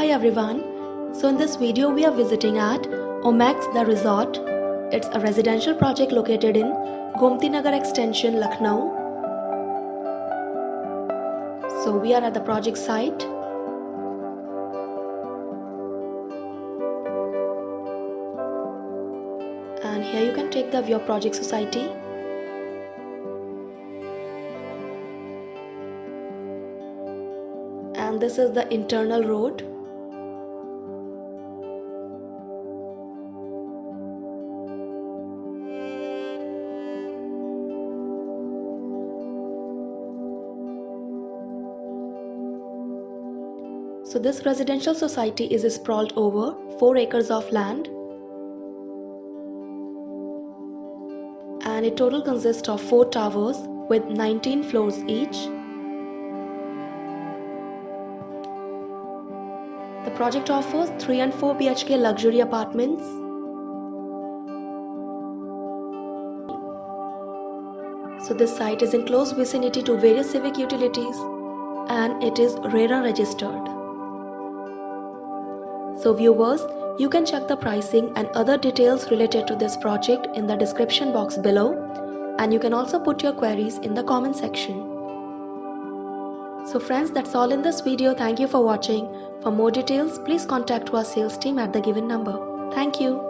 Hi everyone. So in this video we are visiting at Omaxe The Resort. It's a residential project located in Gomti Nagar Extension, Lucknow. So we are at the project site. And here you can take the view of project society. And this is the internal road. So this residential society is sprawled over 4 acres of land, and it total consists of 4 towers with 19 floors each. The project offers 3 and 4 BHK luxury apartments. So this site is in close vicinity to various civic utilities and it is RERA registered. So viewers, you can check the pricing and other details related to this project in the description box below, and you can also put your queries in the comment section. So friends, that's all in this video. Thank you for watching. For more details, please contact our sales team at the given number. Thank you.